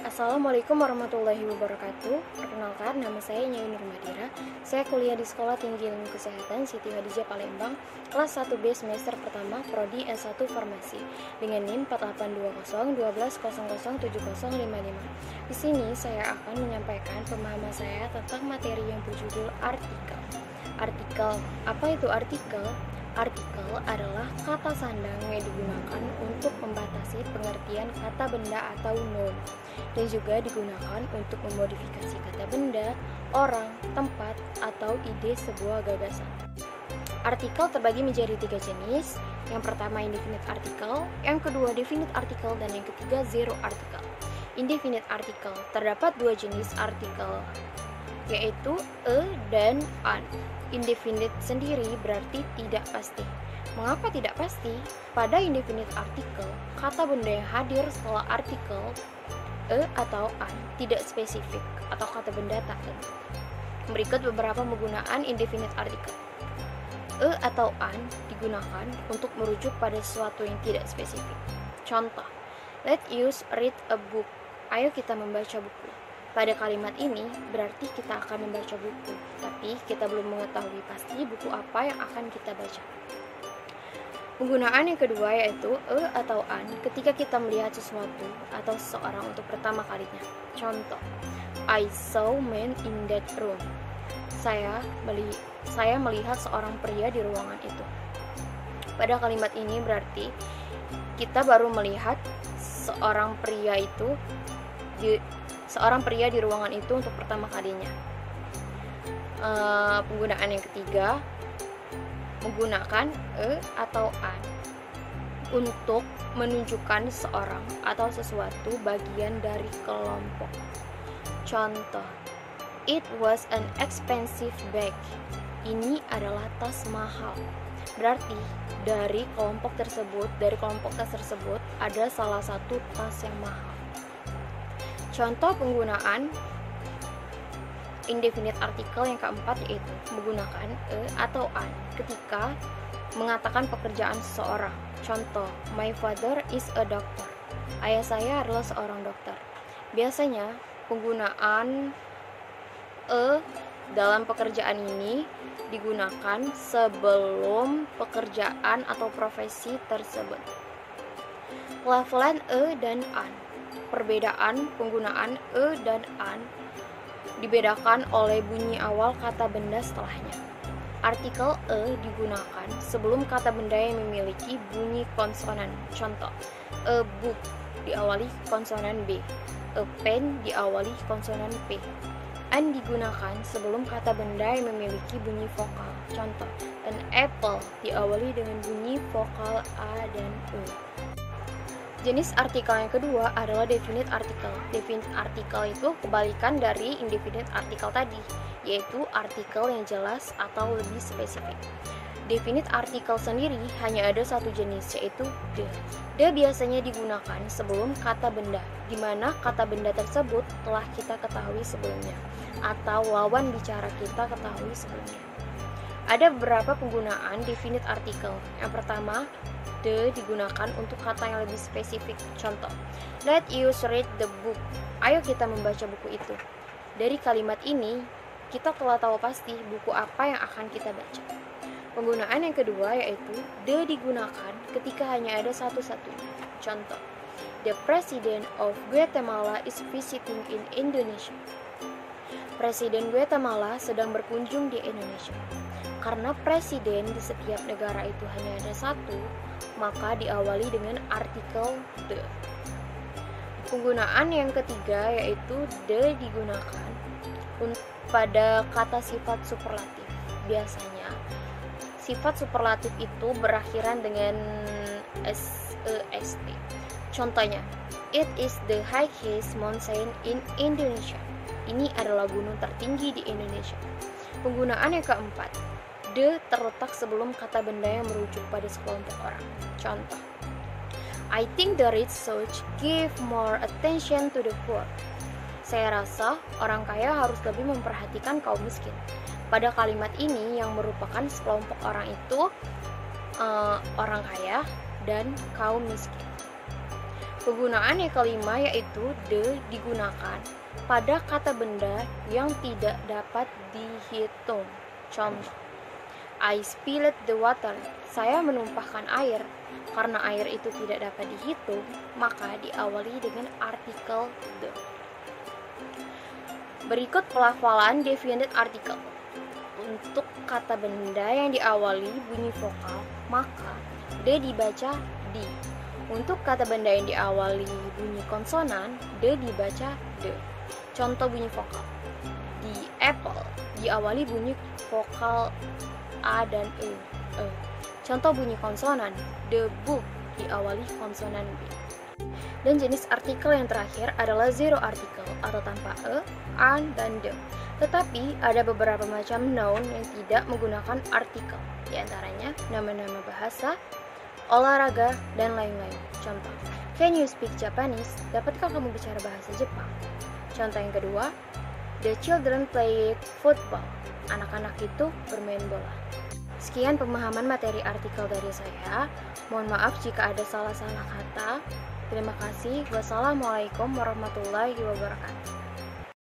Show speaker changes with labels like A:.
A: Assalamualaikum warahmatullahi wabarakatuh. Perkenalkan, nama saya Nyai Nurmadira. Saya kuliah di Sekolah Tinggi Ilmu Kesehatan Siti Khadijah Palembang, kelas 1B semester pertama, prodi S1 Farmasi, dengan NIM 482012007055. Di sini saya akan menyampaikan pemahaman saya tentang materi yang berjudul artikel. Artikel, apa itu artikel? Artikel adalah kata sandang yang digunakan untuk membatasi pengertian kata benda atau noun, dan juga digunakan untuk memodifikasi kata benda, orang, tempat, atau ide sebuah gagasan. Artikel terbagi menjadi 3 jenis. Yang pertama indefinite artikel, yang kedua definite artikel, dan yang ketiga zero artikel. Indefinite artikel terdapat 2 jenis artikel, yaitu a dan an. Indefinite sendiri berarti tidak pasti. Mengapa tidak pasti? Pada indefinite artikel, kata benda yang hadir setelah artikel a atau an tidak spesifik atau kata benda tak tentu. Berikut beberapa penggunaan indefinite artikel. A atau an digunakan untuk merujuk pada sesuatu yang tidak spesifik. Contoh, let's use read a book. Ayo kita membaca buku. Pada kalimat ini berarti kita akan membaca buku, tapi kita belum mengetahui pasti buku apa yang akan kita baca. Penggunaan yang kedua yaitu a atau an ketika kita melihat sesuatu atau seseorang untuk pertama kalinya. Contoh, I saw man in that room. Saya melihat seorang pria di ruangan itu. Pada kalimat ini berarti kita baru melihat seorang pria di ruangan itu untuk pertama kalinya. Penggunaan yang ketiga menggunakan a atau an untuk menunjukkan seorang atau sesuatu bagian dari kelompok. Contoh, it was an expensive bag. Ini adalah tas mahal. Berarti dari kelompok tas tersebut ada salah satu tas yang mahal. Contoh penggunaan indefinite artikel yang keempat yaitu menggunakan a atau an ketika mengatakan pekerjaan seseorang. Contoh, my father is a doctor. Ayah saya adalah seorang dokter. Biasanya penggunaan a dalam pekerjaan ini digunakan sebelum pekerjaan atau profesi tersebut. Pelafalan a dan an. Perbedaan penggunaan a dan an dibedakan oleh bunyi awal kata benda setelahnya. Artikel a digunakan sebelum kata benda yang memiliki bunyi konsonan. Contoh, a book diawali konsonan B, a pen diawali konsonan P. An digunakan sebelum kata benda yang memiliki bunyi vokal. Contoh, an apple diawali dengan bunyi vokal A dan E. Jenis artikel yang kedua adalah definite artikel. Definite artikel itu kebalikan dari indefinite artikel tadi, yaitu artikel yang jelas atau lebih spesifik. Definite artikel sendiri hanya ada satu jenis, yaitu the. The biasanya digunakan sebelum kata benda, di mana kata benda tersebut telah kita ketahui sebelumnya, atau lawan bicara kita ketahui sebelumnya. Ada beberapa penggunaan definite artikel. Yang pertama, the digunakan untuk kata yang lebih spesifik. Contoh, let's read the book. Ayo kita membaca buku itu. Dari kalimat ini, kita telah tahu pasti buku apa yang akan kita baca. Penggunaan yang kedua yaitu the digunakan ketika hanya ada satu-satunya. Contoh, the president of Guatemala is visiting in Indonesia. Presiden Guatemala sedang berkunjung di Indonesia. Karena presiden di setiap negara itu hanya ada satu, maka diawali dengan artikel the. Penggunaan yang ketiga yaitu the digunakan pada kata sifat superlatif. Biasanya sifat superlatif itu berakhiran dengan est. Contohnya, it is the highest mountain in Indonesia. Ini adalah gunung tertinggi di Indonesia. Penggunaan yang keempat, the terletak sebelum kata benda yang merujuk pada sekelompok orang. Contoh, I think the rich should give more attention to the poor. Saya rasa orang kaya harus lebih memperhatikan kaum miskin. Pada kalimat ini yang merupakan sekelompok orang itu orang kaya dan kaum miskin. Penggunaan yang kelima yaitu the digunakan pada kata benda yang tidak dapat dihitung. Contoh, I spilled the water. Saya menumpahkan air. Karena air itu tidak dapat dihitung, maka diawali dengan artikel the. Berikut pelafalan definite article. Untuk kata benda yang diawali bunyi vokal, maka the dibaca di. Untuk kata benda yang diawali bunyi konsonan, the dibaca de. Contoh bunyi vokal. The apple diawali bunyi vokal A dan E. Contoh bunyi konsonan. The book diawali konsonan B. Dan jenis artikel yang terakhir adalah zero article atau tanpa e, an, dan de. Tetapi ada beberapa macam noun yang tidak menggunakan artikel. Di antaranya nama-nama bahasa, olahraga, dan lain-lain. Contoh, can you speak Japanese? Dapatkah kamu bicara bahasa Jepang? Contoh yang kedua, the children played football. Anak-anak itu bermain bola. Sekian pemahaman materi artikel dari saya. Mohon maaf jika ada salah-salah kata. Terima kasih. Wassalamualaikum warahmatullahi wabarakatuh.